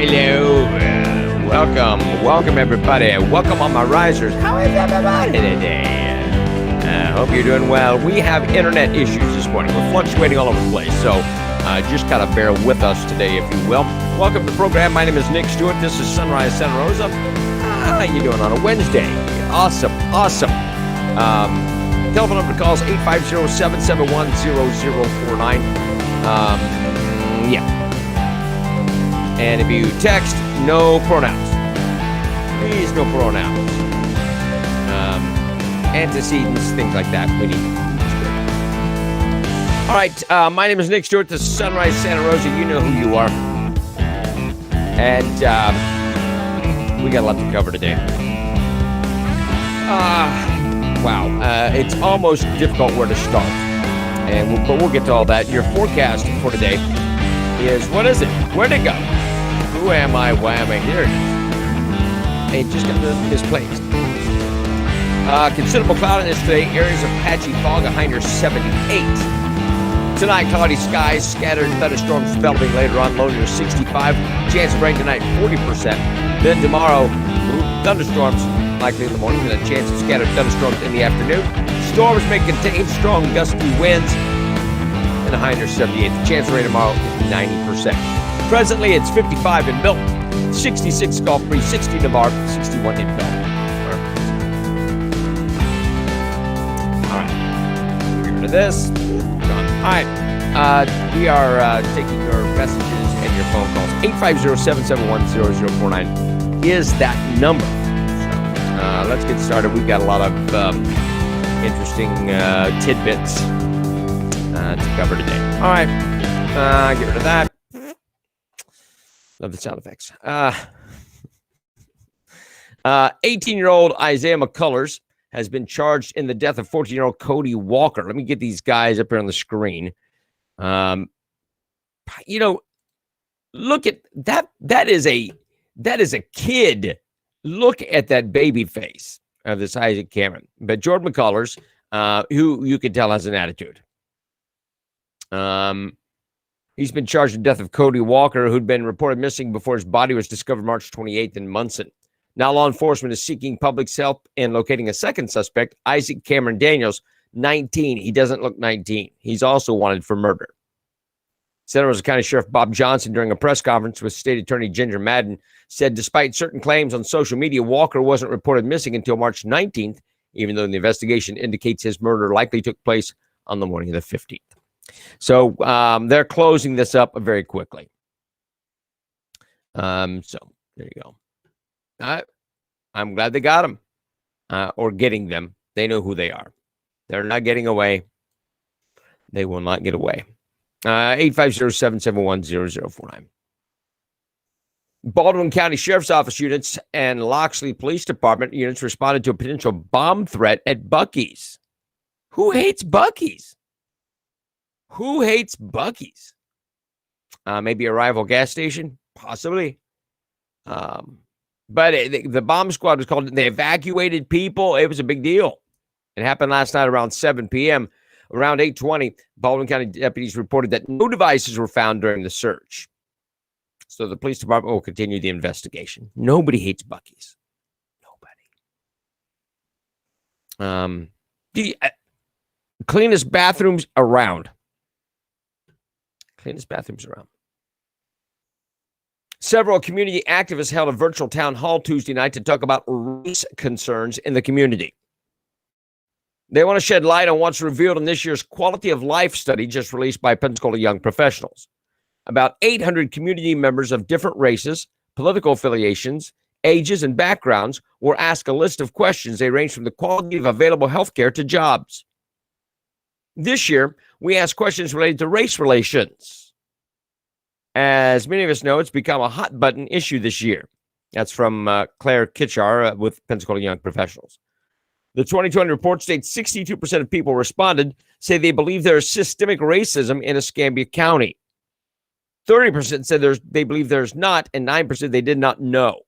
hello. Welcome, everybody. Welcome on my risers. How is everybody today? Hope you're doing well. We have internet issues this morning. We're fluctuating all over the place, so just kind of bear with us today, if you will. Welcome to the program. My name is Nick Stewart. This is Sunrise Santa Rosa. How you doing on a Wednesday? Awesome. Telephone number to call is 850-771-0049. Yeah. And if you text, no pronouns. Please, no pronouns. Antecedents, things like that. We need. All right. My name is Nick Stewart. This is Sunrise Santa Rosa. You know who you are. And we got a lot to cover today. Wow. It's almost difficult where to start. But we'll get to all that. Your forecast for today is, what is it? Where'd it go? Who am I? Why am I here? It just got misplaced. Considerable cloudiness today. Areas of patchy fog, a high near 78. Tonight, cloudy skies, scattered thunderstorms developing later on, low near 65. Chance of rain tonight, 40%. Then tomorrow, thunderstorms likely in the morning, and a chance of scattered thunderstorms in the afternoon. Storms may contain strong gusty winds, and a high near 78. The chance of rain tomorrow is 90%. Presently, it's 55 in Milton, 66 Gulf Breeze, 60 in Navarre, 61 in Bell. All right. Get rid of this. Done. All right. We are taking your messages and your phone calls. 850-771-0049 is that number. So, let's get started. We've got a lot of interesting tidbits to cover today. All right. Get rid of that. Love the sound effects. 18-year-old Isaiah McCullers has been charged in the death of 14-year-old Cody Walker. Let me get these guys up here on the screen. Look at that. That is a kid. Look at that baby face of this Isaac Cameron. But Jordan McCullers, who you can tell has an attitude. He's been charged with the death of Cody Walker, who'd been reported missing before his body was discovered March 28th in Munson. Now law enforcement is seeking public's help in locating a second suspect, Isaac Cameron Daniels, 19. He doesn't look 19. He's also wanted for murder. Santa Rosa County Sheriff Bob Johnson, during a press conference with State Attorney Ginger Madden, said despite certain claims on social media, Walker wasn't reported missing until March 19th, even though the investigation indicates his murder likely took place on the morning of the 15th. So they're closing this up very quickly. So there you go. I'm glad they got them or getting them. They know who they are. They're not getting away. They will not get away. 850-771-0049. Baldwin County Sheriff's Office units and Loxley Police Department units responded to a potential bomb threat at Buc-ee's. Who hates Buc-ee's? Who hates Buc-ee's? Maybe a rival gas station? Possibly. But the bomb squad was called. They evacuated people. It was a big deal. It happened last night around 7 p.m. Around 8:20, Baldwin County deputies reported that no devices were found during the search. So the police department will continue the investigation. Nobody hates Buc-ee's. Nobody. The cleanest bathrooms around. Cleanest bathrooms around. Several community activists held a virtual town hall Tuesday night to talk about race concerns in the community. They want to shed light on what's revealed in this year's Quality of Life study just released by Pensacola Young Professionals. About 800 community members of different races, political affiliations, ages, and backgrounds were asked a list of questions. They range from the quality of available health care to jobs. This year, we asked questions related to race relations. As many of us know, it's become a hot-button issue this year. That's from Claire Kitchar with Pensacola Young Professionals. The 2020 report states 62% of people responded say they believe there is systemic racism in Escambia County. 30% said they believe there's not, and 9% they did not know.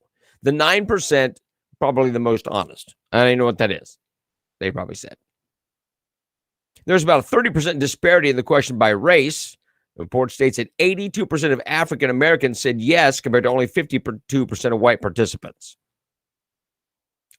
The 9% probably the most honest. I don't know what that is. They probably said. There's about a 30% disparity in the question by race. The report states that 82% of African Americans said yes, compared to only 52% of white participants.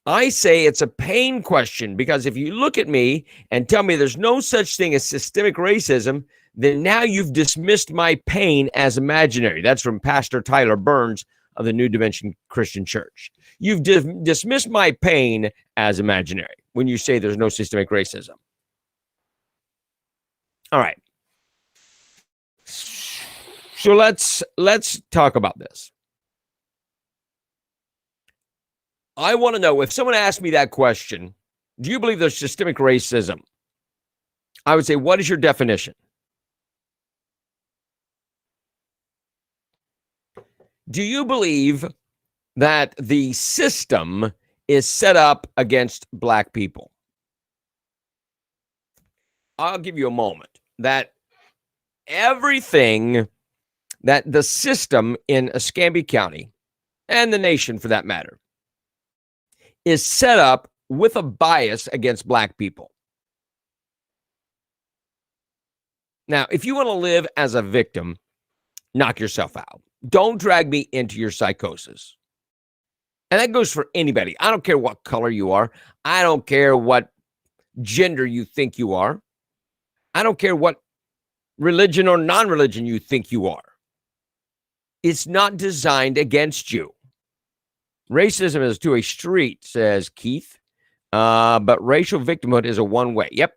I say it's a pain question, because if you look at me and tell me there's no such thing as systemic racism, then now you've dismissed my pain as imaginary. That's from Pastor Tyler Burns of the New Dimension Christian Church. You've dismissed my pain as imaginary when you say there's no systemic racism. All right. So let's talk about this. I want to know, if someone asked me that question, do you believe there's systemic racism? I would say, what is your definition? Do you believe that the system is set up against black people? I'll give you a moment. That everything that the system in Escambia County, and the nation for that matter, is set up with a bias against black people. Now, if you want to live as a victim, knock yourself out. Don't drag me into your psychosis. And that goes for anybody. I don't care what color you are. I don't care what gender you think you are. I don't care what religion or non-religion you think you are. It's not designed against you. Racism is a two-way street, says Keith. But racial victimhood is a one-way. Yep.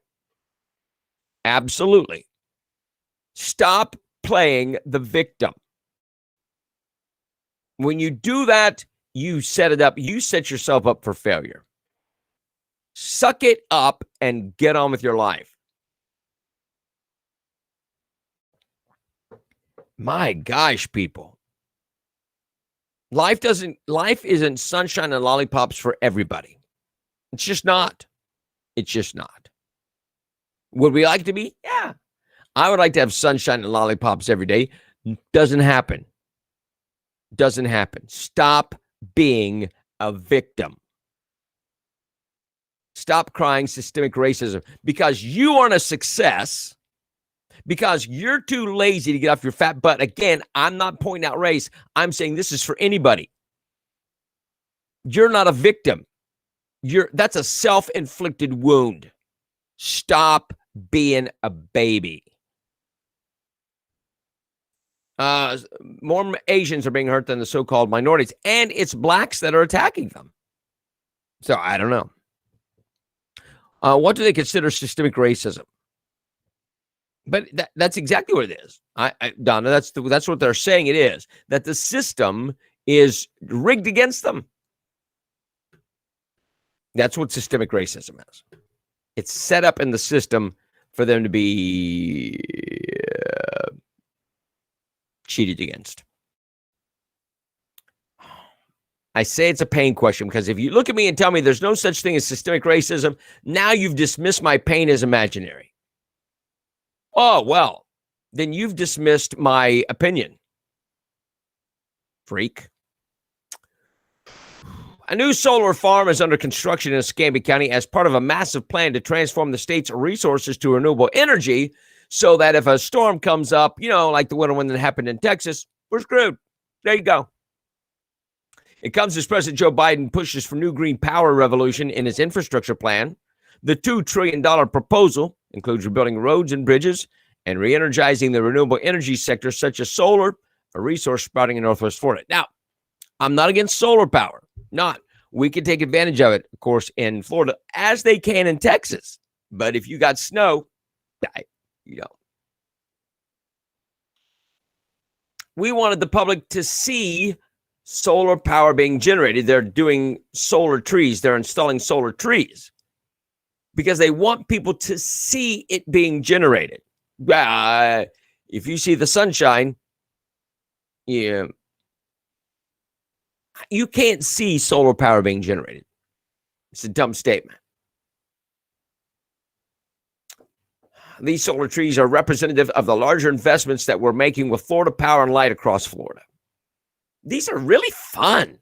Absolutely. Stop playing the victim. When you do that, you set it up. You set yourself up for failure. Suck it up and get on with your life. My gosh, people. Life isn't sunshine and lollipops for everybody. It's just not. It's just not. Would we like to be? Yeah. I would like to have sunshine and lollipops every day. Doesn't happen. Doesn't happen. Stop being a victim. Stop crying systemic racism because you aren't a success, because you're too lazy to get off your fat butt. Again, I'm not pointing out race. I'm saying this is for anybody. You're not a victim. That's a self-inflicted wound. Stop being a baby. More Asians are being hurt than the so-called minorities, and it's blacks that are attacking them. So I don't know. What do they consider systemic racism? But that's exactly what it is. Donna, that's what they're saying it is, that the system is rigged against them. That's what systemic racism is. It's set up in the system for them to be cheated against. I say it's a pain question because if you look at me and tell me there's no such thing as systemic racism, now you've dismissed my pain as imaginary. Oh, well, then you've dismissed my opinion. Freak. A new solar farm is under construction in Escambia County as part of a massive plan to transform the state's resources to renewable energy so that if a storm comes up, like the winter one that happened in Texas, we're screwed. There you go. It comes as President Joe Biden pushes for new green power revolution in his infrastructure plan. The $2 trillion proposal includes rebuilding roads and bridges and re-energizing the renewable energy sector, such as solar, a resource sprouting in Northwest Florida. Now, I'm not against solar power. Not. We can take advantage of it, of course, in Florida, as they can in Texas. But if you got snow, we wanted the public to see solar power being generated. They're doing solar trees. They're installing solar trees because they want people to see it being generated. If you see the sunshine, you can't see solar power being generated. It's a dumb statement. These solar trees are representative of the larger investments that we're making with Florida Power and Light across Florida. These are really fun.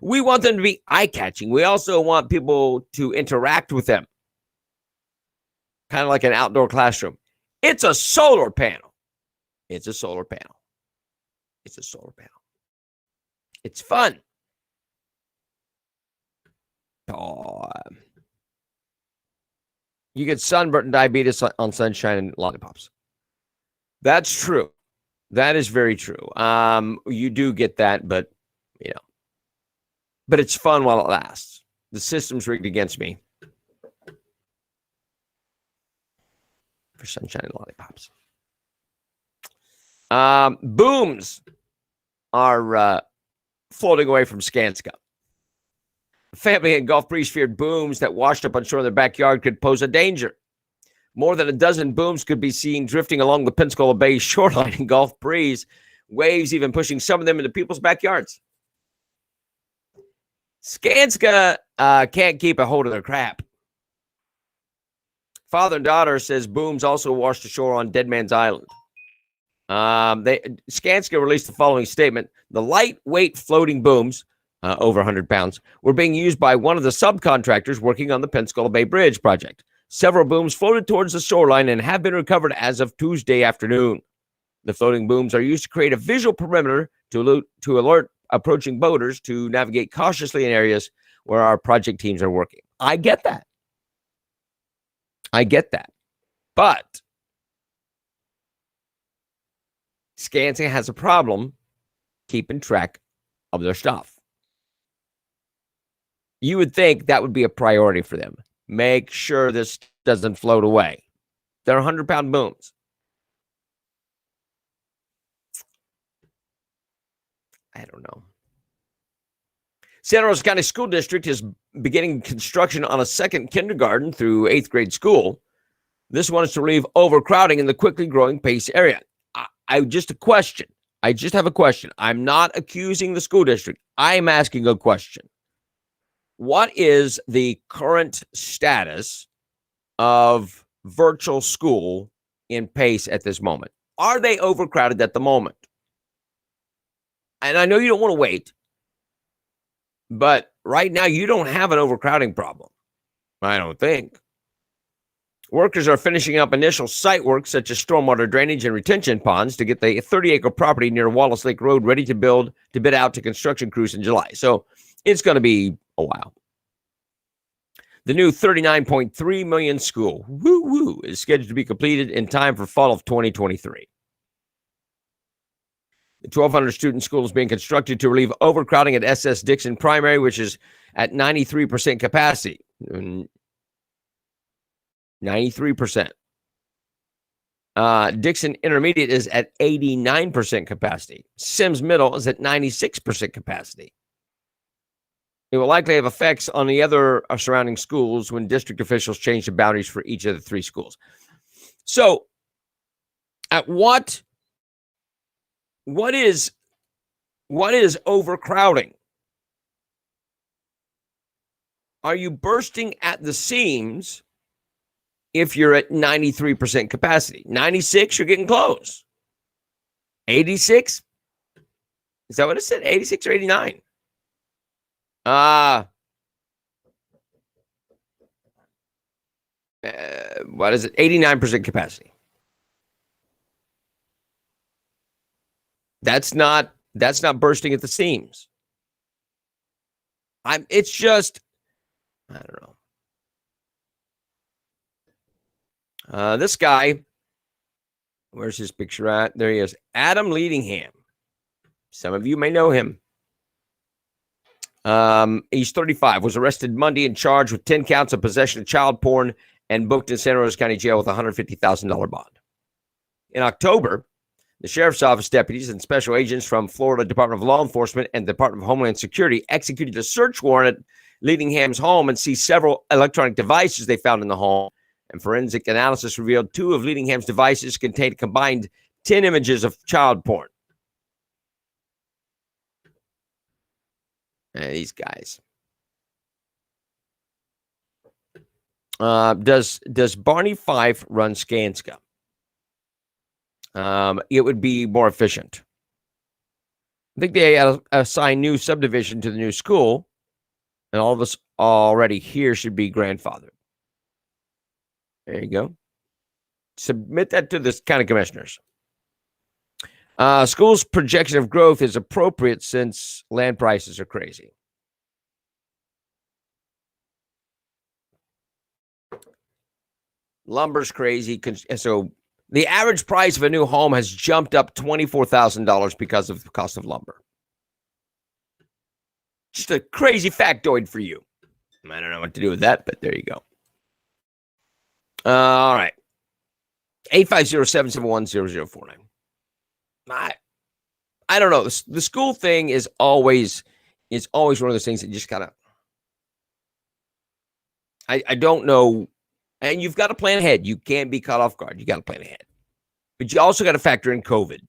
We want them to be eye-catching. We also want people to interact with them. Kind of like an outdoor classroom. It's a solar panel. It's a solar panel. It's a solar panel. It's fun. Oh, you get sunburn and diabetes on sunshine and lollipops. That's true. That is very true. You do get that, but but it's fun while it lasts. The system's rigged against me for sunshine and lollipops. Booms are floating away from Skanska. Family in Gulf Breeze feared booms that washed up on shore in their backyard could pose a danger. More than a dozen booms could be seen drifting along the Pensacola Bay shoreline in Gulf Breeze, waves even pushing some of them into people's backyards. Skanska can't keep a hold of their crap. Father and daughter says booms also washed ashore on Dead Man's Island. Skanska released the following statement. The lightweight floating booms, over 100 pounds, were being used by one of the subcontractors working on the Pensacola Bay Bridge project. Several booms floated towards the shoreline and have been recovered as of Tuesday afternoon. The floating booms are used to create a visual perimeter to alert approaching boaters to navigate cautiously in areas where our project teams are working. I get that. But Skanska has a problem keeping track of their stuff. You would think that would be a priority for them. Make sure this doesn't float away. They're 100-pound booms. I don't know. Santa Rosa County School District is beginning construction on a second kindergarten through 8th grade school. This one is to relieve overcrowding in the quickly growing Pace area. I just have a question. I'm not accusing the school district. I'm asking a question. What is the current status of virtual school in Pace at this moment? Are they overcrowded at the moment? And I know you don't want to wait, but right now you don't have an overcrowding problem. I don't think. Workers are finishing up initial site work such as stormwater drainage and retention ponds to get the 30-acre property near Wallace Lake Road ready to bid out to construction crews in July. So it's going to be a while. The new $39.3 million school, is scheduled to be completed in time for fall of 2023. The 1,200-student school is being constructed to relieve overcrowding at SS Dixon Primary, which is at 93% capacity. 93%. Dixon Intermediate is at 89% capacity. Sims Middle is at 96% capacity. It will likely have effects on the other surrounding schools when district officials change the boundaries for each of the three schools. So, at what is overcrowding? Are you bursting at the seams if you're at 93% capacity? 96, you're getting close. 86? Is that what it said? 86 or 89? What is it? 89% capacity. That's not bursting at the seams. It's just, I don't know. This guy, where's his picture at? There he is. Adam Leadingham. Some of you may know him. He's 35, was arrested Monday and charged with 10 counts of possession of child porn and booked in Santa Rosa County Jail with a $150,000 bond. In October, the Sheriff's Office deputies and special agents from Florida Department of Law Enforcement and Department of Homeland Security executed a search warrant at Leadingham's home and seized several electronic devices they found in the home. And forensic analysis revealed 2 of Leadingham's devices contained combined 10 images of child porn. These guys. Does Barney Fife run Skanska? It would be more efficient. I think they assign new subdivision to the new school, and all of us already here should be grandfathered. There you go. Submit that to the county commissioners. School's projection of growth is appropriate since land prices are crazy. Lumber's crazy. So the average price of a new home has jumped up $24,000 because of the cost of lumber. Just a crazy factoid for you. I don't know what to do with that, but there you go. All right. 850-771-0049. I don't know. The school thing is always one of those things that just kind of, I don't know. And you've got to plan ahead. You can't be caught off guard. You got to plan ahead. But you also got to factor in COVID.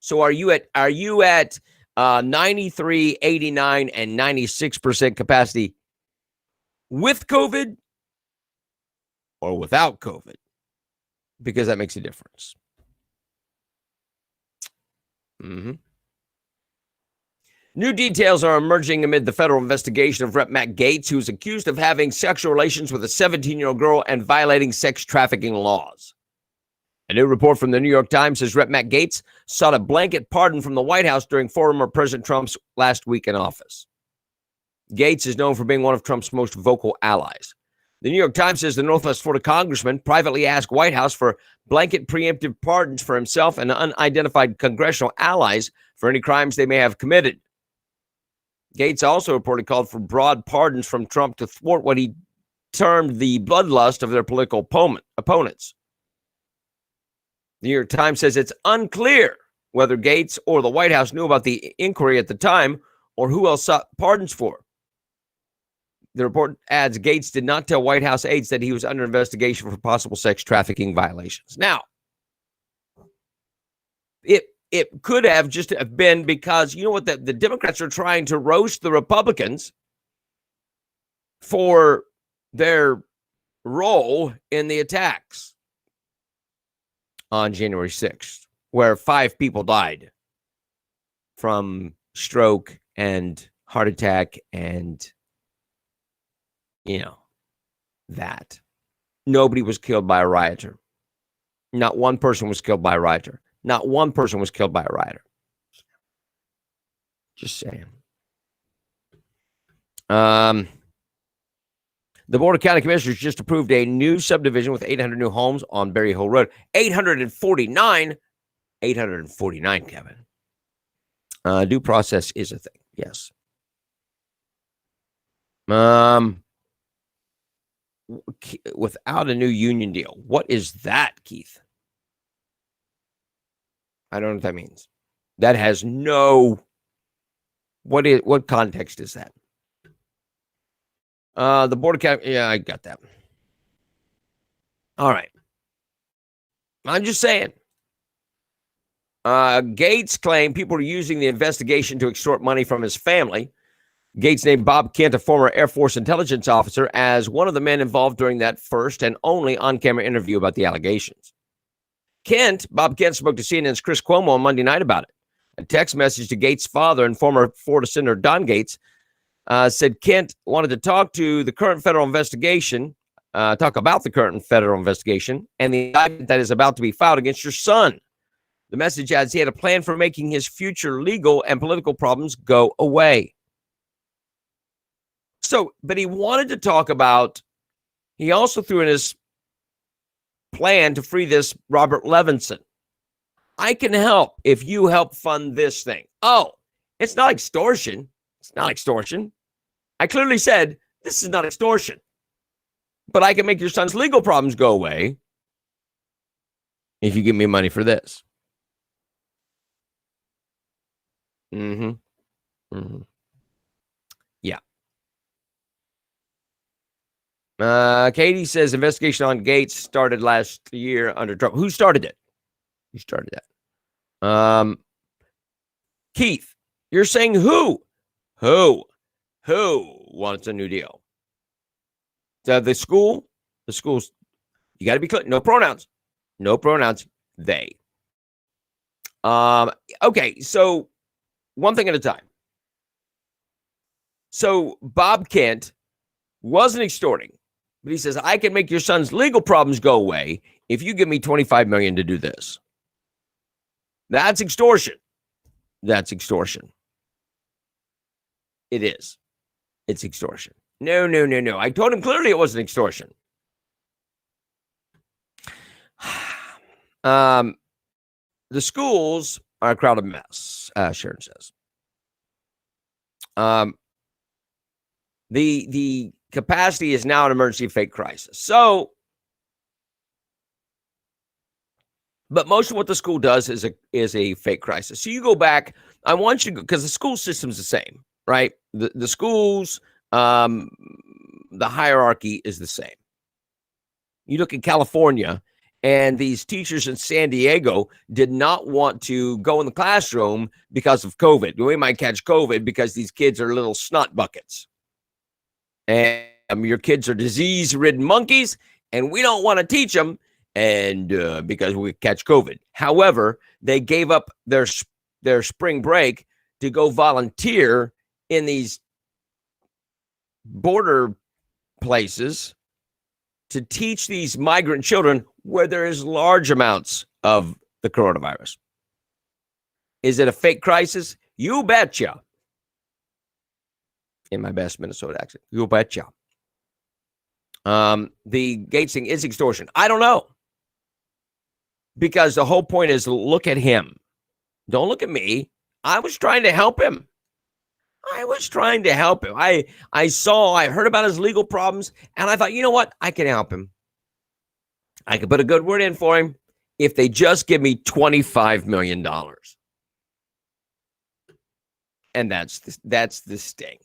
So are you at 93, 89, and 96% capacity with COVID or without COVID? Because that makes a difference. New details are emerging amid the federal investigation of Rep. Matt Gaetz, who is accused of having sexual relations with a 17-year-old girl and violating sex trafficking laws. A new report from the New York Times says Rep. Matt Gaetz sought a blanket pardon from the White House during former President Trump's last week in office. Gaetz is known for being one of Trump's most vocal allies. The New York Times says the Northwest Florida congressman privately asked White House for blanket preemptive pardons for himself and unidentified congressional allies for any crimes they may have committed. Gaetz also reportedly called for broad pardons from Trump to thwart what he termed the bloodlust of their political opponents. The New York Times says it's unclear whether Gaetz or the White House knew about the inquiry at the time or who else sought pardons for. The report adds Gaetz did not tell White House aides that he was under investigation for possible sex trafficking violations. Now, it could have just been because, you know what, the Democrats are trying to roast the Republicans for their role in the attacks on January 6th, where 5 people died from stroke and heart attack and, that. Nobody was killed by a rioter. Not one person was killed by a rioter. Not one person was killed by a rioter. Just saying. The Board of County Commissioners just approved a new subdivision with 800 new homes on Berry Hill Road. 849, Kevin. Due process is a thing. Yes. Without a new union deal. What is that, Keith? I don't know what that means. That has no. What context is that? The Board of County. Yeah, I got that. All right. I'm just saying. Gaetz claimed people are using the investigation to extort money from his family. Gaetz named Bob Kent, a former Air Force intelligence officer, as one of the men involved during that first and only on-camera interview about the allegations. Bob Kent spoke to CNN's Chris Cuomo on Monday night about it. A text message to Gaetz' father and former Florida Senator Don Gaetz said Kent wanted to talk to the current federal investigation, talk about the current federal investigation and the indictment that is about to be filed against your son. The message adds he had a plan for making his future legal and political problems go away. So, but he wanted to talk about, he also threw in his plan to free this Robert Levinson. I can help if you help fund this thing. Oh, it's not extortion. It's not extortion. I clearly said this is not extortion. But I can make your son's legal problems go away if you give me money for this. Yeah. Katie says investigation on Gaetz started last year under Trump. Who started it? Who started that? Keith, you're saying who? Who wants a new deal? The schools, you got to be clear. No pronouns. They. Okay, so one thing at a time. So Bob Kent wasn't extorting, but he says, I can make your son's legal problems go away if you give me $25 million to do this. That's extortion. That's extortion. It is. It's extortion. No. I told him clearly it wasn't extortion. The schools are a crowded mess, Sharon says. The capacity is now an emergency fake crisis. So, but most of what the school does is a fake crisis. So you go back. I want you to go, because the school system's the same, right? The schools, the hierarchy is the same. You look at California, and these teachers in San Diego did not want to go in the classroom because of COVID. We might catch COVID because these kids are little snot buckets. And your kids are disease-ridden monkeys, and we don't want to teach them, and because we catch COVID. However, they gave up their spring break to go volunteer in these border places to teach these migrant children where there is large amounts of the coronavirus. Is it a fake crisis? You betcha. In my best Minnesota accent. You betcha. The Gates thing is extortion. I don't know. Because the whole point is look at him. Don't look at me. I was trying to help him. I heard about his legal problems, and I thought, you know what? I can help him. I can put a good word in for him if they just give me $25 million. And that's the sting.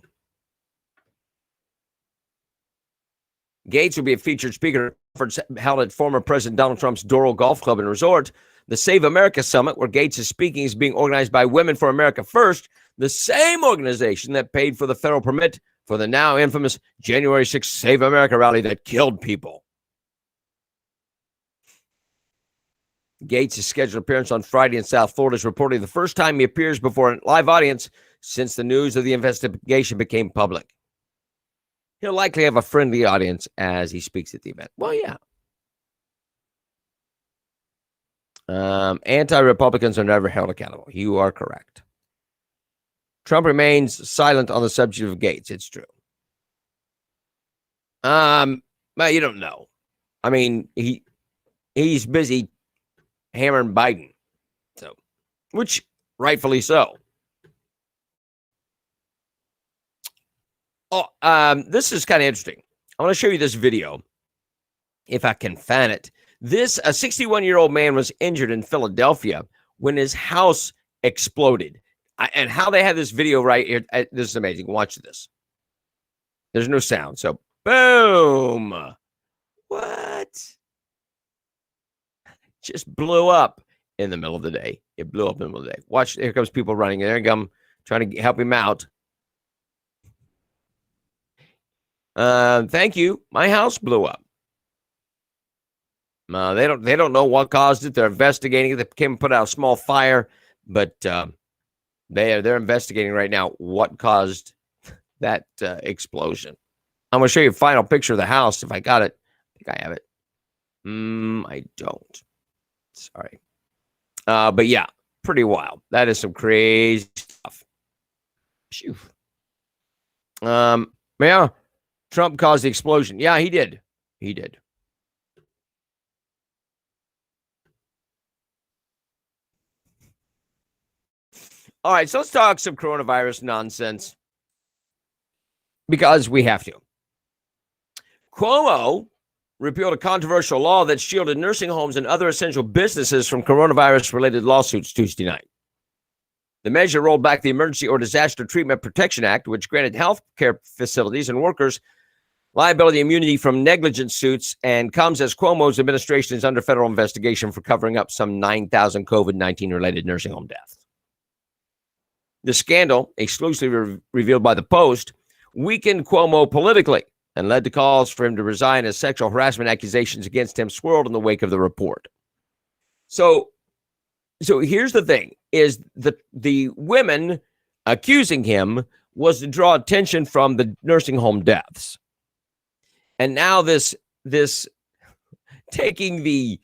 Gates will be a featured speaker at a conference held at former President Donald Trump's Doral Golf Club and Resort. The Save America Summit, where Gates is speaking, is being organized by Women for America First, the same organization that paid for the federal permit for the now infamous January 6th Save America rally that killed people. Gates' scheduled appearance on Friday in South Florida is reportedly the first time he appears before a live audience since the news of the investigation became public. He'll likely have a friendly audience as he speaks at the event. Well, yeah. Anti-Republicans are never held accountable. You are correct. Trump remains silent on the subject of Gates. It's true. Well, you don't know. I mean, he's busy hammering Biden, so, which rightfully so. Oh, this is kind of interesting. I want to show you this video, if I can find it. A 61-year-old man was injured in Philadelphia when his house exploded. And how they have this video right here, this is amazing. Watch this. There's no sound, so boom. What? Just blew up in the middle of the day. It blew up in the middle of the day. Watch, here comes people running. There come trying to help him out. Thank you. My house blew up. They don't know what caused it. They're investigating it. They came and put out a small fire, but they're investigating right now what caused that explosion. I'm going to show you a final picture of the house if I got it. I think I have it. I don't. Sorry. But yeah, pretty wild. That is some crazy stuff. Phew. Yeah. Trump caused the explosion. Yeah, he did. He did. All right, so let's talk some coronavirus nonsense because we have to. Cuomo repealed a controversial law that shielded nursing homes and other essential businesses from coronavirus-related lawsuits Tuesday night. The measure rolled back the Emergency or Disaster Treatment Protection Act, which granted health care facilities and workers liability immunity from negligence suits, and comes as Cuomo's administration is under federal investigation for covering up some 9,000 COVID-19 related nursing home deaths. The scandal, exclusively revealed by the Post, weakened Cuomo politically and led to calls for him to resign as sexual harassment accusations against him swirled in the wake of the report. So here's the thing, is the women accusing him was to draw attention from the nursing home deaths. And now this taking the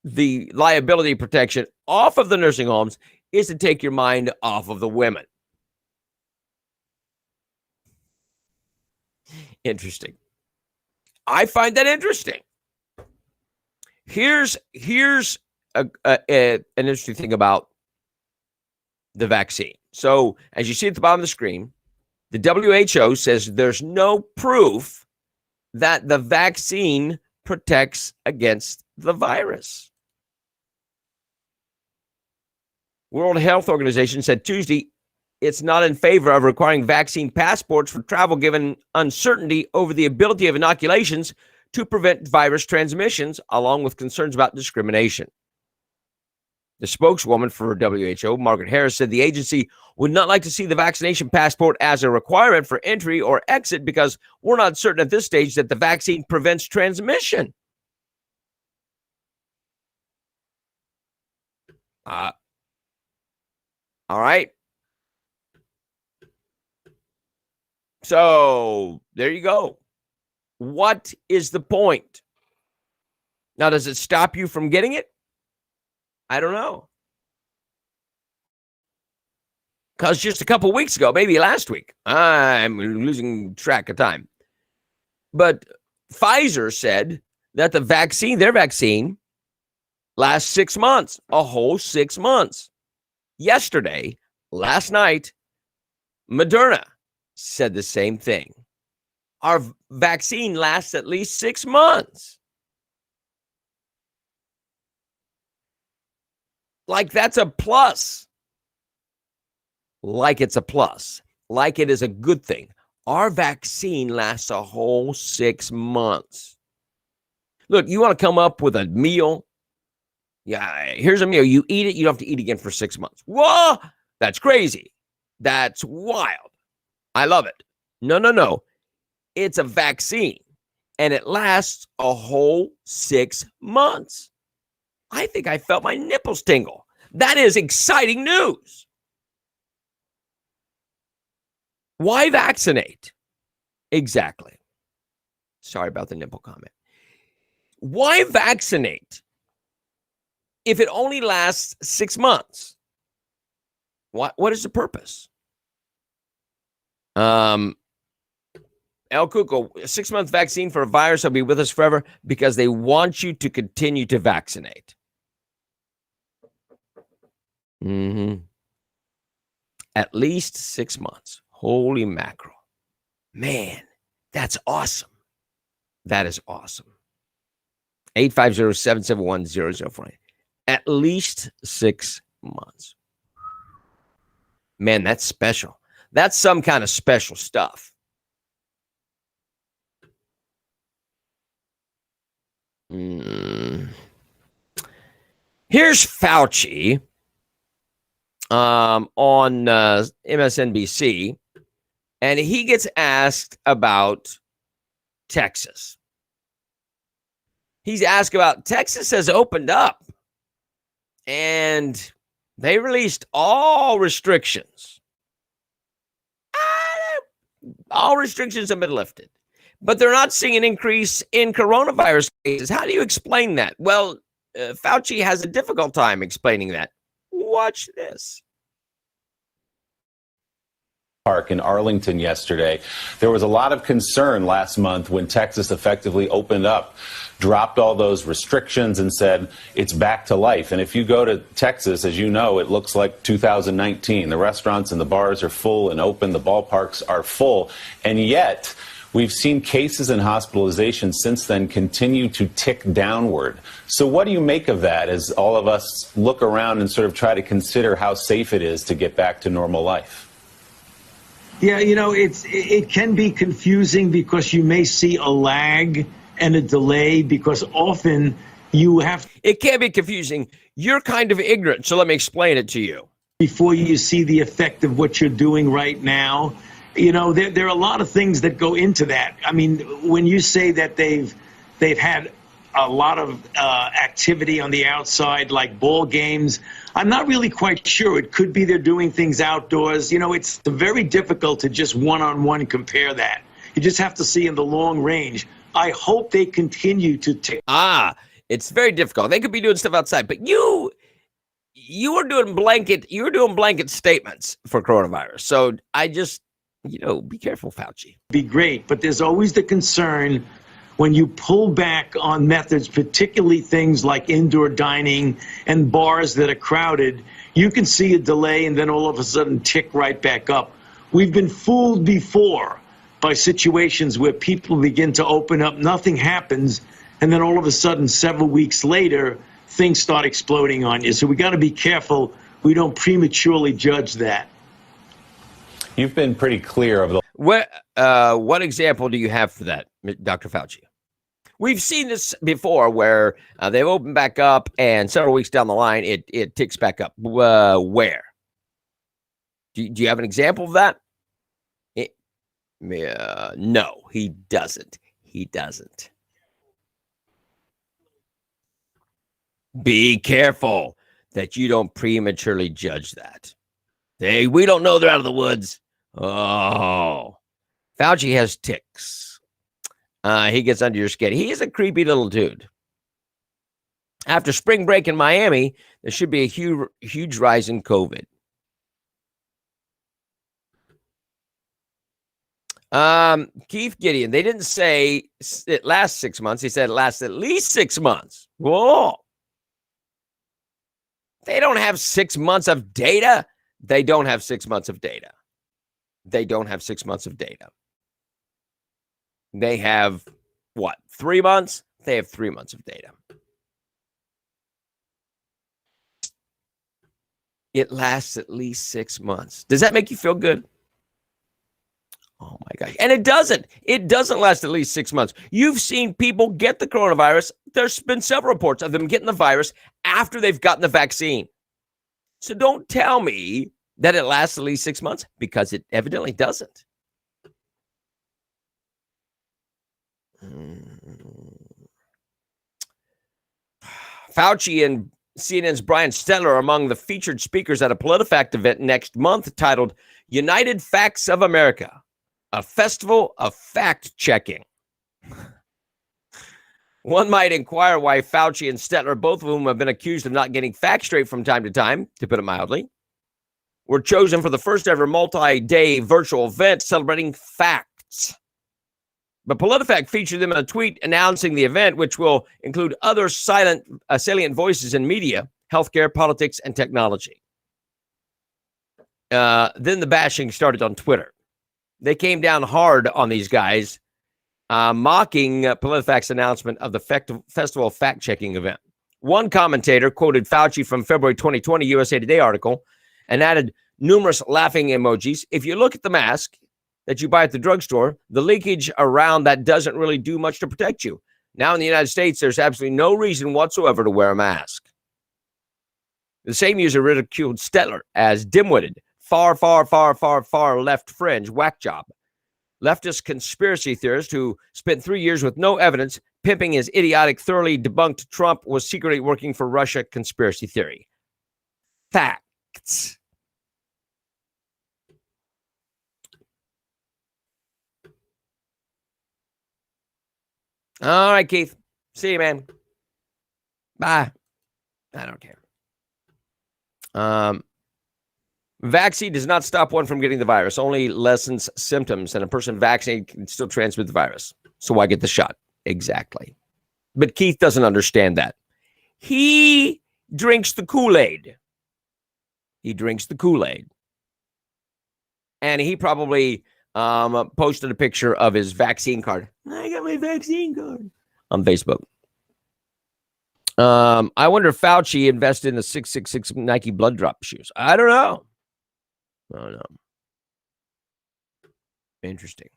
the liability protection off of the nursing homes is to take your mind off of the women. Interesting. I find that interesting. Here's an interesting thing about the vaccine. So, as you see at the bottom of the screen, the WHO says there's no proof that the vaccine protects against the virus. World Health Organization said Tuesday it's not in favor of requiring vaccine passports for travel given uncertainty over the ability of inoculations to prevent virus transmissions, along with concerns about discrimination. The spokeswoman for WHO, Margaret Harris, said the agency would not like to see the vaccination passport as a requirement for entry or exit because we're not certain at this stage that the vaccine prevents transmission. All right. So there you go. What is the point? Now, does it stop you from getting it? I don't know. Because just a couple weeks ago, maybe last week, I'm losing track of time. But Pfizer said that their vaccine lasts 6 months, a whole 6 months. Yesterday, last night, Moderna said the same thing. Our vaccine lasts at least 6 months. Like that's a plus. Like it's a plus. Like it is a good thing. Our vaccine lasts a whole 6 months. Look, you want to come up with a meal? Yeah, here's a meal. You eat it, you don't have to eat again for 6 months. Whoa, that's crazy. That's wild. I love it. No. It's a vaccine, and it lasts a whole 6 months. I think I felt my nipples tingle. That is exciting news. Why vaccinate? Exactly. Sorry about the nipple comment. Why vaccinate if it only lasts 6 months? What is the purpose? El Cuco, a 6-month vaccine for a virus will be with us forever because they want you to continue to vaccinate. At least 6 months. Holy mackerel. Man, that's awesome. That is awesome. 850-771-0048. At least 6 months. Man, that's special. That's some kind of special stuff. Here's Fauci on MSNBC, and he gets asked about Texas. He's asked about Texas has opened up, and they released all restrictions. All restrictions have been lifted. But they're not seeing an increase in coronavirus cases. How do you explain that? Well, Fauci has a difficult time explaining that. Watch this. Park in Arlington yesterday. There was a lot of concern last month when Texas effectively opened up, dropped all those restrictions and said it's back to life. And if you go to Texas, as you know, it looks like 2019. The restaurants and the bars are full and open. The ballparks are full. And yet we've seen cases and hospitalizations since then continue to tick downward. So what do you make of that as all of us look around and sort of try to consider how safe it is to get back to normal life? Yeah, you know, it can be confusing because you may see a lag and a delay because often you have... It can be confusing. You're kind of ignorant, so let me explain it to you. Before you see the effect of what you're doing right now, you know, there are a lot of things that go into that. I mean, when you say that they've had a lot of activity on the outside, like ball games, I'm not really quite sure. It could be they're doing things outdoors. You know, it's very difficult to just one-on-one compare that. You just have to see in the long range. I hope they continue to take. It's very difficult. They could be doing stuff outside, but you were doing blanket statements for coronavirus. So I just, be careful, Fauci. Be great, but there's always the concern when you pull back on methods, particularly things like indoor dining and bars that are crowded, you can see a delay and then all of a sudden tick right back up. We've been fooled before by situations where people begin to open up, nothing happens, and then all of a sudden, several weeks later, things start exploding on you. So we got to be careful we don't prematurely judge that. You've been pretty clear of the. What example do you have for that, Dr. Fauci? We've seen this before where they've opened back up and several weeks down the line, it ticks back up. Where? Do you have an example of that? No, he doesn't. He doesn't. Be careful that you don't prematurely judge that. We don't know they're out of the woods. Oh, Fauci has ticks. He gets under your skin. He is a creepy little dude. After spring break in Miami, there should be a huge rise in COVID. Keith Gideon, they didn't say it lasts 6 months. He said it lasts at least 6 months. Whoa. They don't have 6 months of data. They don't have 6 months of data. They don't have 6 months of data. They have, 3 months? They have 3 months of data. It lasts at least 6 months. Does that make you feel good? Oh, my gosh. And it doesn't. It doesn't last at least 6 months. You've seen people get the coronavirus. There's been several reports of them getting the virus after they've gotten the vaccine. So don't tell me that it lasts at least 6 months, because it evidently doesn't. Fauci and CNN's Brian Stelter are among the featured speakers at a PolitiFact event next month titled United Facts of America, a festival of fact-checking. One might inquire why Fauci and Stelter, both of whom have been accused of not getting facts straight from time to time, to put it mildly, were chosen for the first ever multi-day virtual event celebrating facts. But PolitiFact featured them in a tweet announcing the event, which will include other salient voices in media, healthcare, politics, and technology. Then the bashing started on Twitter. They came down hard on these guys, mocking PolitiFact's announcement of the Festival of Fact-Checking event. One commentator quoted Fauci from February 2020 USA Today article and added numerous laughing emojis. If you look at the mask that you buy at the drugstore, the leakage around that doesn't really do much to protect you. Now in the United States, there's absolutely no reason whatsoever to wear a mask. The same user ridiculed Stelter as dim-witted, far left fringe whack job. Leftist conspiracy theorist who spent 3 years with no evidence pimping his idiotic, thoroughly debunked Trump was secretly working for Russia conspiracy theory. Facts. All right, Keith. See you, man. Bye. I don't care. Vaccine does not stop one from getting the virus, only lessens symptoms, and a person vaccinated can still transmit the virus. So why get the shot? Exactly. But Keith doesn't understand that. He drinks the Kool-Aid. He drinks the Kool-Aid. And he probably posted a picture of his vaccine card. I got my vaccine card on Facebook. I wonder if Fauci invested in the 666 Nike blood drop shoes. I don't know. Interesting.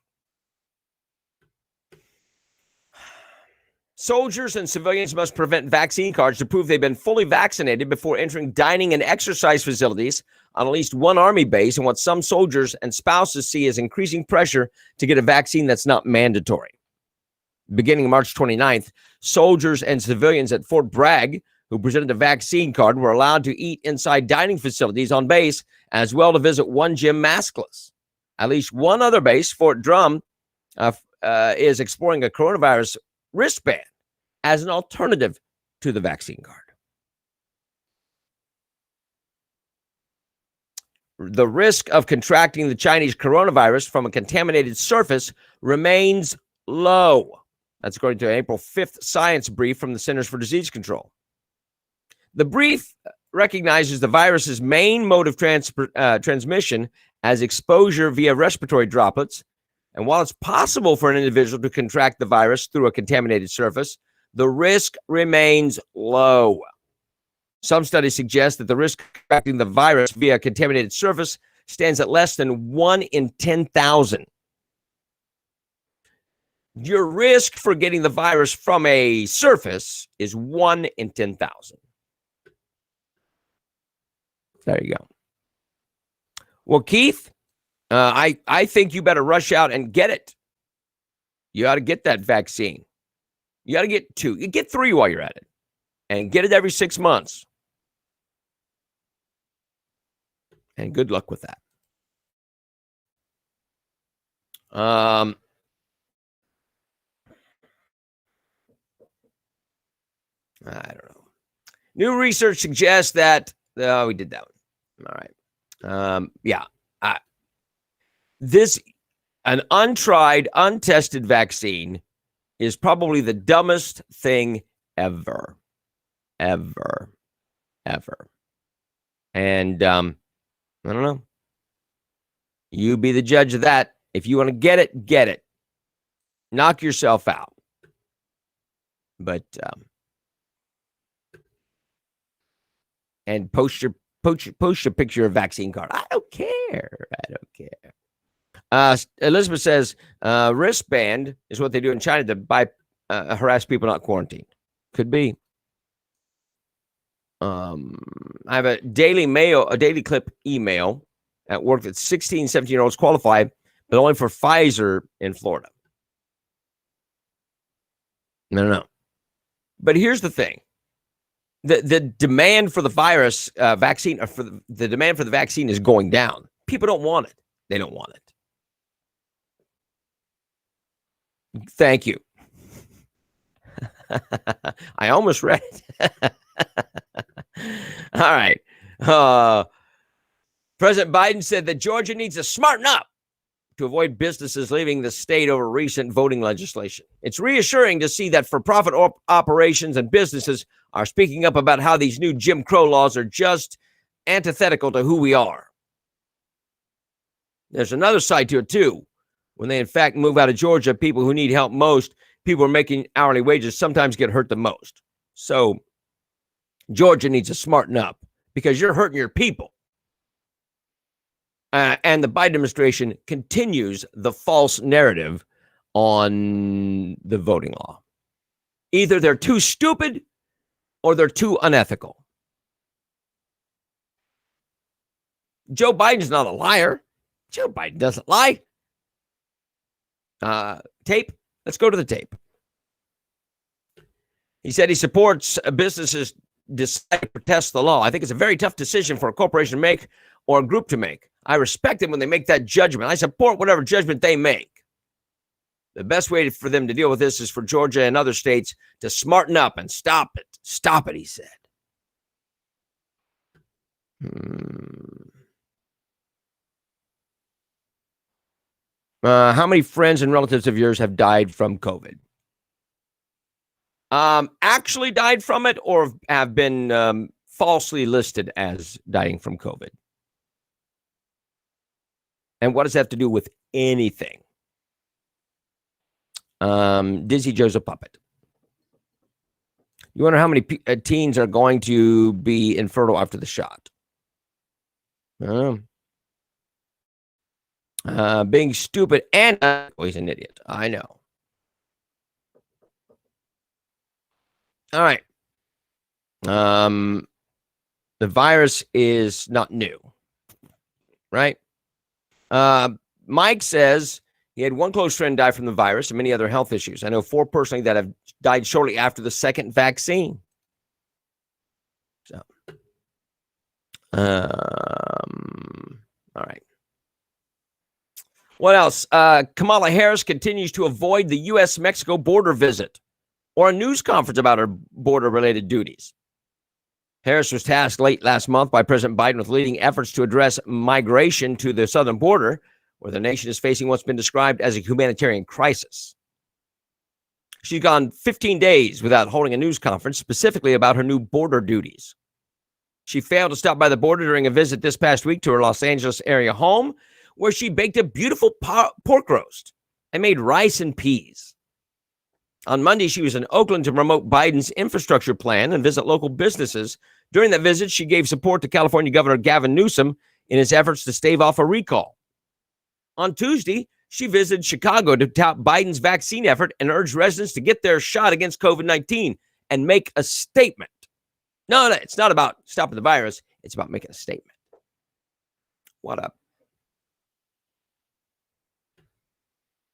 Soldiers and civilians must present vaccine cards to prove they've been fully vaccinated before entering dining and exercise facilities on at least one Army base, and what some soldiers and spouses see as increasing pressure to get a vaccine that's not mandatory. Beginning March 29th, soldiers and civilians at Fort Bragg who presented a vaccine card were allowed to eat inside dining facilities on base, as well to visit one gym maskless. At least one other base, Fort Drum, is exploring a coronavirus wristband as an alternative to the vaccine card. The risk of contracting the Chinese coronavirus from a contaminated surface remains low. That's according to an April 5th science brief from the Centers for Disease Control. The brief recognizes the virus's main mode of transmission as exposure via respiratory droplets. And while it's possible for an individual to contract the virus through a contaminated surface, the risk remains low. Some studies suggest that the risk of contracting the virus via a contaminated surface stands at less than 1 in 10,000. Your risk for getting the virus from a surface is 1 in 10,000. There you go. Well, Keith, I think you better rush out and get it. You ought to get that vaccine. You ought to get 2. You get 3 while you're at it. And get it every 6 months. And good luck with that. I don't know. New research suggests that we did that one. All right. An untried, untested vaccine is probably the dumbest thing ever. And I don't know. You be the judge of that. If you want to get it, get it. Knock yourself out. But and post your picture of vaccine card. I don't care. Elizabeth says wristband is what they do in China to harass people not quarantined. Could be. I have a Daily Clip email at work that 16, 17-year-olds qualify, but only for Pfizer in Florida. No. But here's the thing. The demand for the virus vaccine, or the demand for the vaccine is going down. People don't want it. They don't want it. Thank you. I almost read it. All right. President Biden said that Georgia needs to smarten up to avoid businesses leaving the state over recent voting legislation. It's reassuring to see that for-profit operations and businesses are speaking up about how these new Jim Crow laws are just antithetical to who we are. There's another side to it, too. When they, in fact, move out of Georgia, people who need help most, people who are making hourly wages, sometimes get hurt the most. So Georgia needs to smarten up because you're hurting your people. And the Biden administration continues the false narrative on the voting law. Either they're too stupid or they're too unethical. Joe Biden's not a liar. Joe Biden doesn't lie. Tape. Let's go to the tape. He said he supports businesses decide to protest the law. I think it's a very tough decision for a corporation to make or a group to make. I respect them when they make that judgment. I support whatever judgment they make. The best way for them to deal with this is for Georgia and other states to smarten up and stop it. Stop it, he said. How many friends and relatives of yours have died from COVID? Actually died from it or have been falsely listed as dying from COVID? And what does that have to do with anything? Dizzy Joe's a puppet. You wonder how many teens are going to be infertile after the shot? Being stupid and he's an idiot. I know. All right. The virus is not new, right? Mike says he had one close friend die from the virus and many other health issues. I know 4 personally that have died shortly after the second vaccine. So, all right. What else? Kamala Harris continues to avoid the U.S.-Mexico border visit. or a news conference about her border-related duties. Harris was tasked late last month by President Biden with leading efforts to address migration to the southern border, where the nation is facing what's been described as a humanitarian crisis. She's gone 15 days without holding a news conference specifically about her new border duties. She failed to stop by the border during a visit this past week to her Los Angeles area home, where she baked a beautiful pork roast and made rice and peas. On Monday, she was in Oakland to promote Biden's infrastructure plan and visit local businesses. During that visit, she gave support to California Governor Gavin Newsom in his efforts to stave off a recall. On Tuesday, she visited Chicago to tout Biden's vaccine effort and urged residents to get their shot against COVID-19 and make a statement. No, it's not about stopping the virus. It's about making a statement. What up?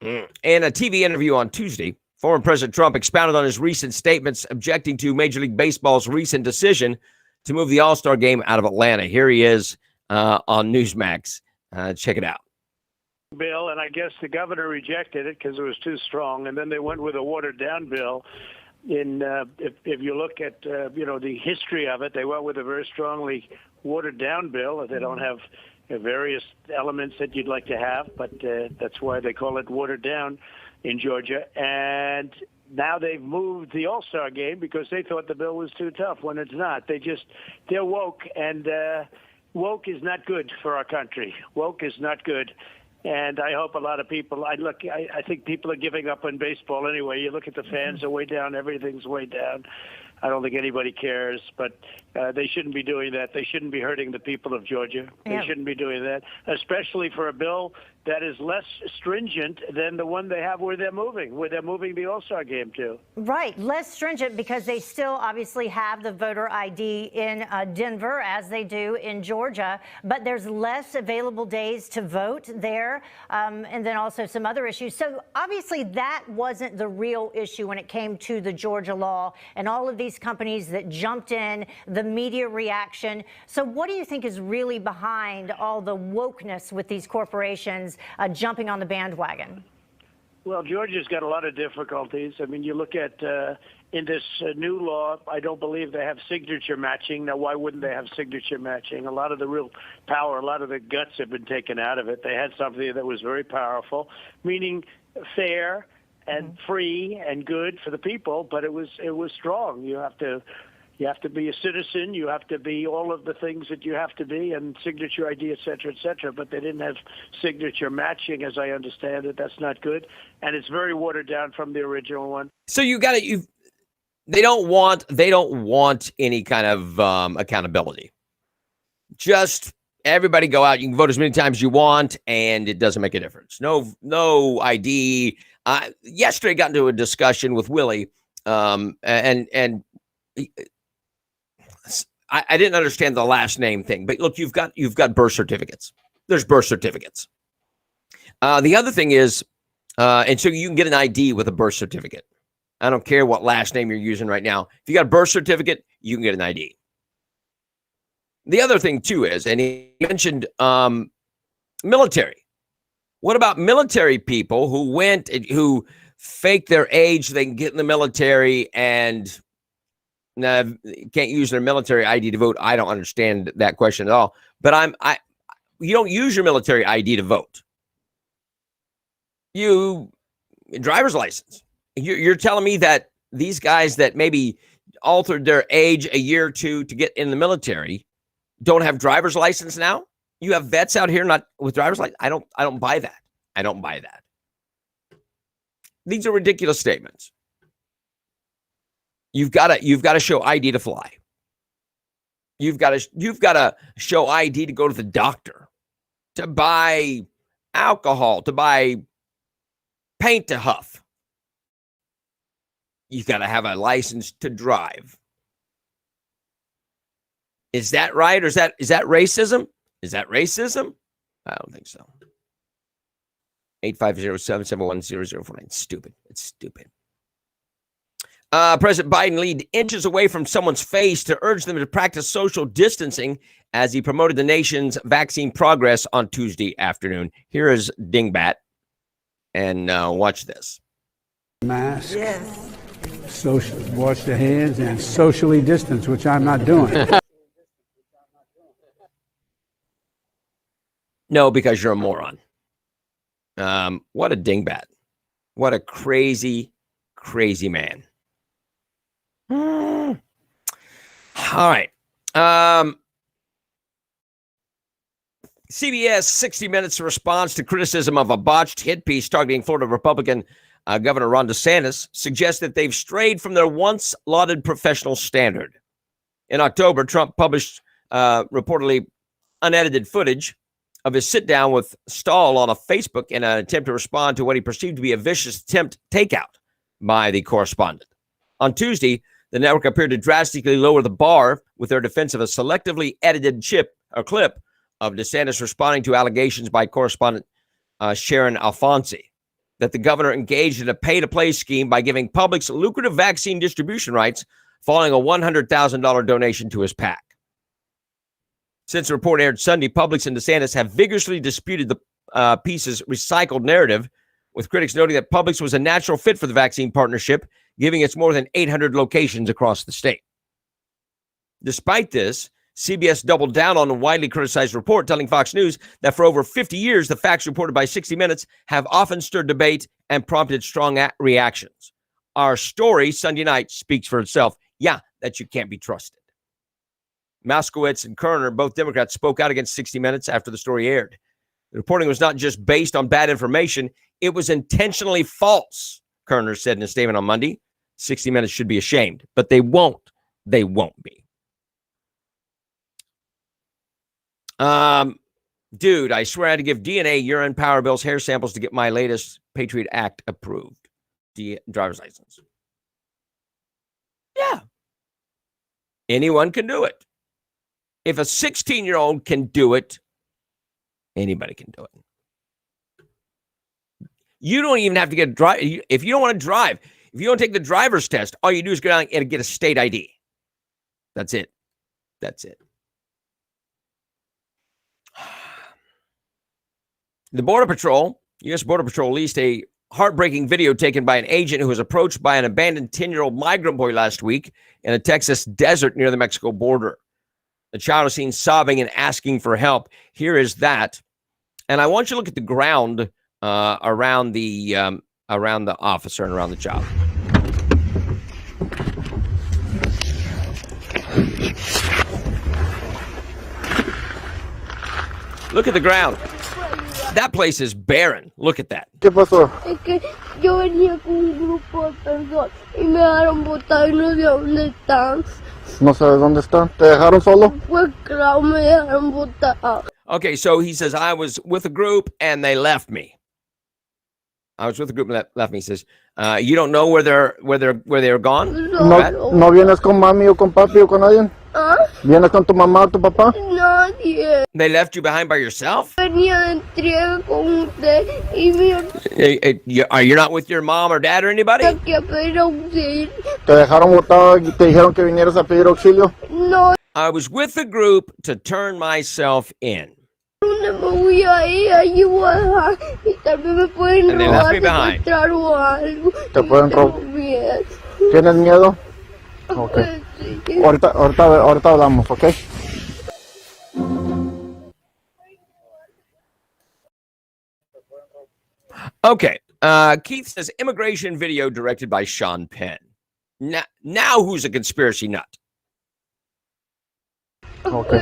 In a TV interview on Tuesday, former President Trump expounded on his recent statements objecting to Major League Baseball's recent decision to move the All-Star game out of Atlanta. Here he is on Newsmax. Check it out. Bill, and I guess the governor rejected it because it was too strong, and then they went with a watered-down bill. If you look at the history of it, they went with a very strongly watered-down bill. They don't have various elements that you'd like to have, but that's why they call it watered down in Georgia. And now they've moved the All-Star game because they thought the bill was too tough when it's not. They're woke, and woke is not good for our country. Woke is not good. And I hope a lot of people, I think people are giving up on baseball anyway. You look at the fans are way down, everything's way down. I don't think anybody cares, but they shouldn't be doing that. They shouldn't be hurting the people of Georgia. They shouldn't be doing that, especially for a bill that is less stringent than the one they have where they're moving the All-Star game to. Right, less stringent because they still obviously have the voter ID in Denver as they do in Georgia, but there's less available days to vote there, and then also some other issues. So obviously that wasn't the real issue when it came to the Georgia law and all of these companies that jumped in, the media reaction. So what do you think is really behind all the wokeness with these corporations jumping on the bandwagon? Well, Georgia's got a lot of difficulties. I mean, you look at in this new law, I don't believe they have signature matching. Now, why wouldn't they have signature matching? A lot of the real power, a lot of the guts have been taken out of it. They had something that was very powerful, meaning fair and free and good for the people, but it was strong. You have to be a citizen. You have to be all of the things that you have to be, and signature ID, et cetera, et cetera. But they didn't have signature matching, as I understand it. That's not good, and it's very watered down from the original one. So they don't want any kind of accountability. Just everybody go out. You can vote as many times as you want, and it doesn't make a difference. No ID. Yesterday, I got into a discussion with Willie, and I didn't understand the last name thing, but look, you've got birth certificates. There's birth certificates. The other thing is, and so you can get an ID with a birth certificate. I don't care what last name you're using right now. If you got a birth certificate, you can get an ID. The other thing too is, and he mentioned military. What about military people who fake their age? They can get in the military and can't use their military ID to vote. I don't understand that question at all. But you don't use your military ID to vote. Driver's license. You're telling me that these guys that maybe altered their age a year or two to get in the military don't have driver's license now? You have vets out here not with driver's license? I don't buy that. I don't buy that. These are ridiculous statements. You've got to show ID to fly. You've got to show ID to go to the doctor, to buy alcohol, to buy paint to huff. You've got to have a license to drive. Is that right? Or is that racism? Is that racism? I don't think so. 850-771-0049. Stupid. It's stupid. President Biden leaned inches away from someone's face to urge them to practice social distancing as he promoted the nation's vaccine progress on Tuesday afternoon. Here is Dingbat, and watch this. Mask. Yes. wash their hands and socially distance, which I'm not doing. No, because you're a moron. What a dingbat. What a crazy, crazy man. All right. CBS 60 Minutes response to criticism of a botched hit piece targeting Florida Republican Governor Ron DeSantis suggests that they've strayed from their once lauded professional standard. In October, Trump published reportedly unedited footage of his sit-down with Stahl on a Facebook in an attempt to respond to what he perceived to be a vicious attempt takeout by the correspondent. On Tuesday, the network appeared to drastically lower the bar with their defense of a selectively edited clip of DeSantis responding to allegations by correspondent Sharon Alfonsi that the governor engaged in a pay-to-play scheme by giving Publix lucrative vaccine distribution rights following a $100,000 donation to his PAC. Since the report aired Sunday, Publix and DeSantis have vigorously disputed the piece's recycled narrative, with critics noting that Publix was a natural fit for the vaccine partnership, giving its more than 800 locations across the state. Despite this, CBS doubled down on a widely criticized report, telling Fox News that for over 50 years, the facts reported by 60 Minutes have often stirred debate and prompted strong reactions. Our story Sunday night speaks for itself. Yeah, that you can't be trusted. Moskowitz and Kerner, both Democrats, spoke out against 60 Minutes after the story aired. The reporting was not just based on bad information, it was intentionally false, Kerner said in a statement on Monday. 60 Minutes should be ashamed, but they won't. They won't be. Dude, I swear I had to give DNA, urine, power bills, hair samples to get my latest Patriot Act approved. Driver's license. Yeah. Anyone can do it. If a 16-year-old can do it, anybody can do it. You don't even have to get a drive. If you don't want to drive, if you don't take the driver's test, all you do is go down and get a state ID. That's it. That's it. The Border Patrol, U.S. Border Patrol, released a heartbreaking video taken by an agent who was approached by an abandoned 10-year-old migrant boy last week in a Texas desert near the Mexico border. The child was seen sobbing and asking for help. Here is that. And I want you to look at the ground around the officer and around the child. Look at the ground. That place is barren. Look at that. ¿Qué pasó? Es que yo venía con un grupo de personas y me dejaron botar y no sé dónde están. No sabes dónde están. ¿Te dejaron solo? Pues claro, me dejaron botar. Okay, so he says, I was with a group and they left me. I was with a group and left me. He says, you don't know where they're gone? No vienes con mami o con papi o con alguien? ¿Ah? ¿Vienes con tu mamá o tu papá? Nadie. They left you behind by yourself? Venía de entrega con usted y me Are you not with your mom or dad or anybody? aquí a pedir auxilio. ¿Te dejaron botado y te dijeron que vinieras a pedir auxilio? No, I was with a group to turn myself in. ¿dónde me voy a ir? Allí voy a dejar y tal vez me pueden And they left robar, me behind. secuestrar o algo. Te pueden robar. Tengo miedo. ¿Tienes miedo? Ok. Sí. Ahorita hablamos, ¿ok? Okay. Keith says immigration video directed by Sean Penn. Now who's a conspiracy nut? Ok.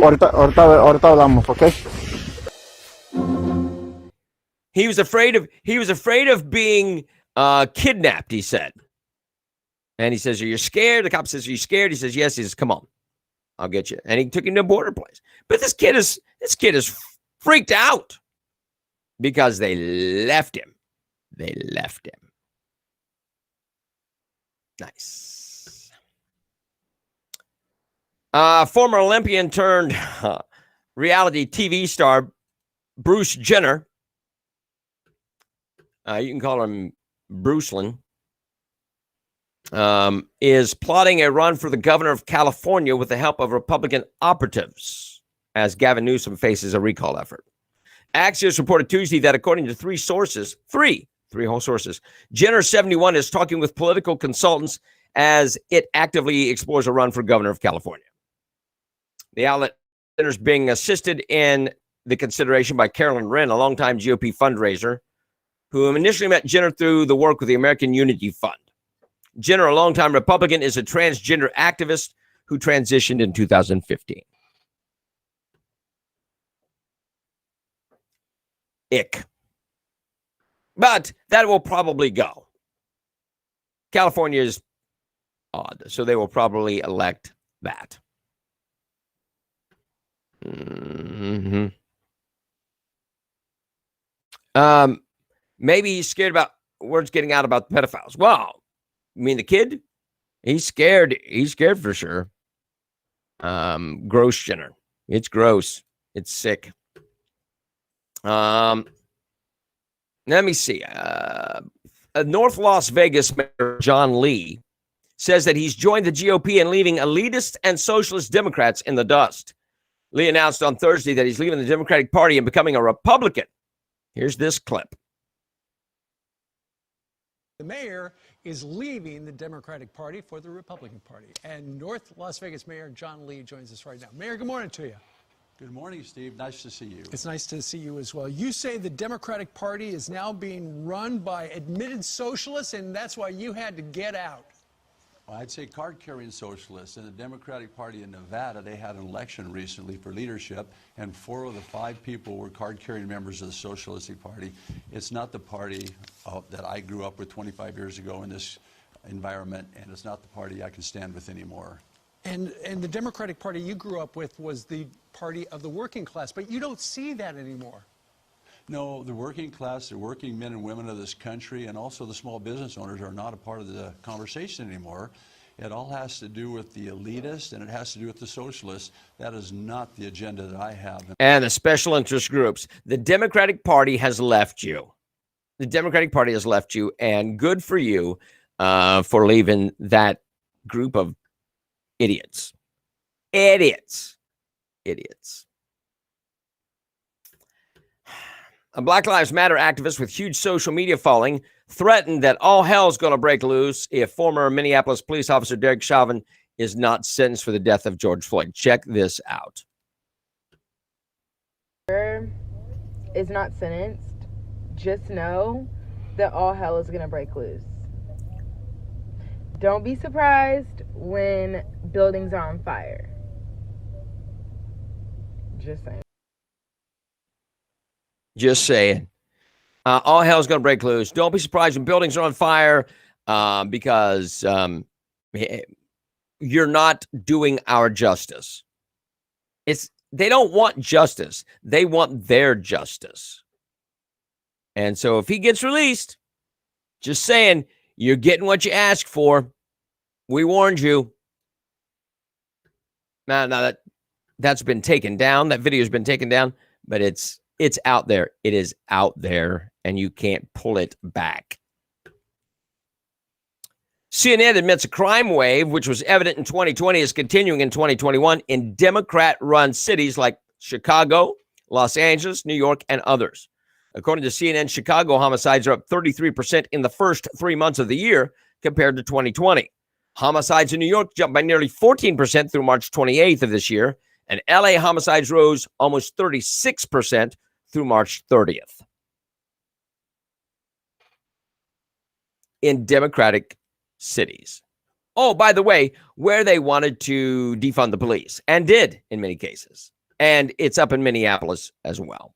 Ahorita hablamos, ¿ok? He was afraid of being kidnapped, he said. And he says, are you scared? The cop says, are you scared? He says, yes. He says, come on, I'll get you. And he took him to a border place. But this kid is freaked out because they left him. They left him. Nice. Former Olympian turned reality TV star Bruce Jenner. You can call him Brucelyn. Is plotting a run for the governor of California with the help of Republican operatives as Gavin Newsom faces a recall effort. Axios reported Tuesday that according to three 3 whole sources. Jenner 71 is talking with political consultants as it actively explores a run for governor of California. The outlet is being assisted in the consideration by Carolyn Wren, a longtime GOP fundraiser, who initially met Jenner through the work with the American Unity Fund. Jenner, a longtime Republican, is a transgender activist who transitioned in 2015. Ick. But that will probably go. California is odd, so they will probably elect that. Mm-hmm. Maybe he's scared about words getting out about the pedophiles. Well, you mean the kid? He's scared. He's scared for sure. Gross, Jenner. It's gross. It's sick. Let me see. North Las Vegas Mayor John Lee says that he's joined the GOP and leaving elitist and socialist Democrats in the dust. Lee announced on Thursday that he's leaving the Democratic Party and becoming a Republican. Here's this clip. The mayor is leaving the Democratic Party for the Republican Party. And North Las Vegas Mayor John Lee joins us right now. Mayor, good morning to you. Good morning, Steve. Nice to see you. It's nice to see you as well. You say the Democratic Party is now being run by admitted socialists, and that's why you had to get out. Well, I'd say card-carrying socialists. In the Democratic Party in Nevada, they had an election recently for leadership, and 4 of the 5 people were card-carrying members of the Socialistic Party. It's not the party that I grew up with 25 years ago in this environment, and it's not the party I can stand with anymore. And the Democratic Party you grew up with was the party of the working class, but you don't see that anymore. No, the working class, the working men and women of this country, and also the small business owners are not a part of the conversation anymore. It all has to do with the elitists, and it has to do with the socialists. That is not the agenda that I have. And the special interest groups. The Democratic Party has left you. The Democratic Party has left you, and good for you for leaving that group of idiots. Idiots. Idiots. A Black Lives Matter activist with huge social media following threatened that all hell's going to break loose if former Minneapolis police officer Derek Chauvin is not sentenced for the death of George Floyd. Check this out. Is not sentenced. Just know that all hell is going to break loose. Don't be surprised when buildings are on fire. Just saying. Just saying. All hell's going to break loose. Don't be surprised when buildings are on fire because you're not doing our justice. They don't want justice. They want their justice. And so if he gets released, just saying, you're getting what you asked for. We warned you. Now that's been taken down. That video has been taken down, but it's out there. It is out there, and you can't pull it back. CNN admits a crime wave, which was evident in 2020, is continuing in 2021 in Democrat-run cities like Chicago, Los Angeles, New York, and others. According to CNN, Chicago homicides are up 33% in the first 3 months of the year compared to 2020. Homicides in New York jumped by nearly 14% through March 28th of this year, and LA homicides rose almost 36% through March 30th. In Democratic cities. Oh, by the way, where they wanted to defund the police, and did in many cases. And it's up in Minneapolis as well.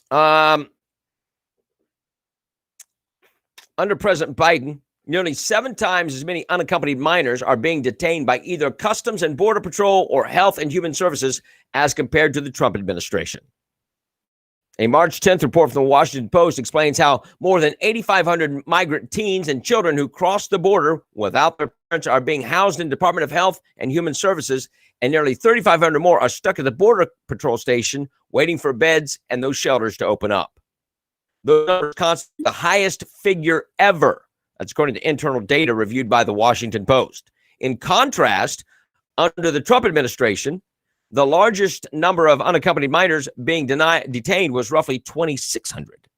Under President Biden, nearly 7 times as many unaccompanied minors are being detained by either Customs and Border Patrol or Health and Human Services as compared to the Trump administration. A March 10th report from the Washington Post explains how more than 8,500 migrant teens and children who cross the border without their parents are being housed in Department of Health and Human Services, and nearly 3,500 more are stuck at the Border Patrol station waiting for beds and those shelters to open up. Those numbers constitute the highest figure ever. That's according to internal data reviewed by the Washington Post. In contrast, under the Trump administration, the largest number of unaccompanied minors being detained was roughly 2,600.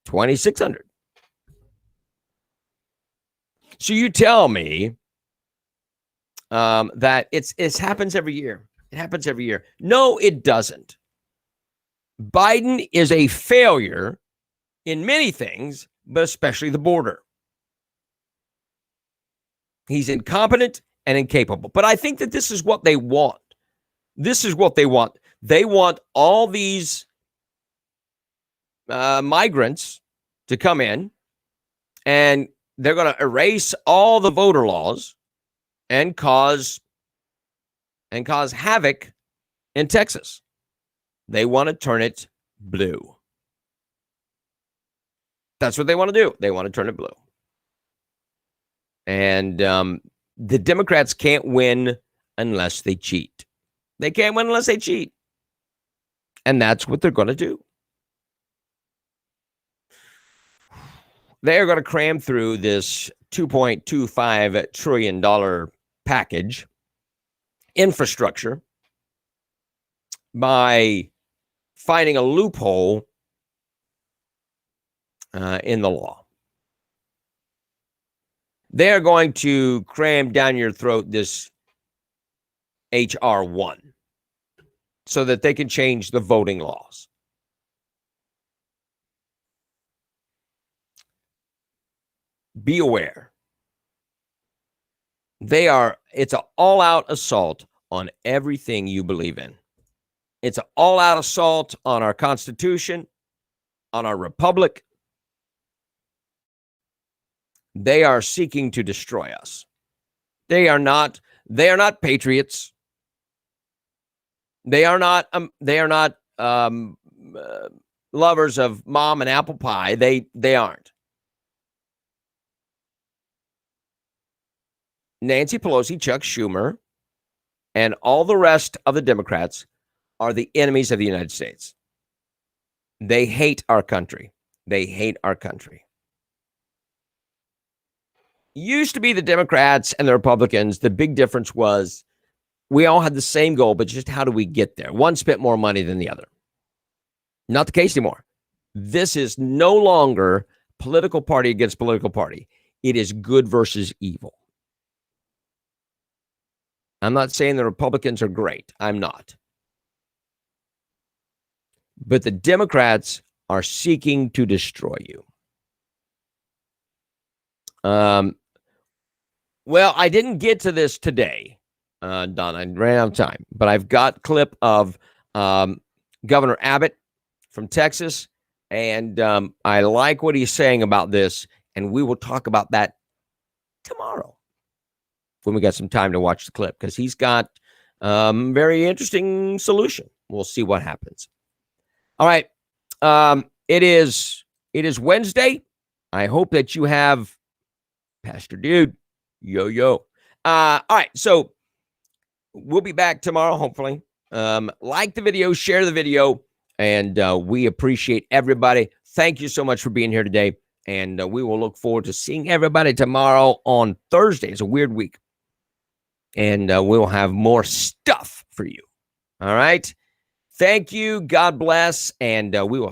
2,600. So you tell me that it happens every year. It happens every year. No, it doesn't. Biden is a failure in many things, but especially the border. He's incompetent and incapable. But I think that this is what they want. This is what they want. They want all these migrants to come in, and they're going to erase all the voter laws and cause havoc in Texas. They want to turn it blue. That's what they want to do. They want to turn it blue. And the Democrats can't win unless they cheat. They can't win unless they cheat. And that's what they're going to do. They're going to cram through this $2.25 trillion package infrastructure by finding a loophole in the law. They're going to cram down your throat this H.R. 1 so that they can change the voting laws. Be aware. It's an all-out assault on everything you believe in. It's an all-out assault on our Constitution, on our republic. They are seeking to destroy us. They are not patriots. They are not lovers of mom and apple pie. They aren't. Nancy Pelosi, Chuck Schumer, and all the rest of the Democrats are the enemies of the United States. They hate our country. They hate our country. Used to be the Democrats and the Republicans. The big difference was we all had the same goal, but just how do we get there? One spent more money than the other. Not the case anymore. This is no longer political party against political party. It is good versus evil. I'm not saying the Republicans are great. I'm not. But the Democrats are seeking to destroy you. Well, I didn't get to this today, Don. I ran out of time. But I've got a clip of Governor Abbott from Texas. And I like what he's saying about this. And we will talk about that tomorrow when we got some time to watch the clip, because he's got very interesting solution. We'll see what happens. All right. It is Wednesday. I hope that you have Pastor Dude. Yo. All right. So we'll be back tomorrow, hopefully. Like the video, share the video, and we appreciate everybody. Thank you so much for being here today. And we will look forward to seeing everybody tomorrow on Thursday. It's a weird week. And we'll have more stuff for you. All right. Thank you. God bless. And we will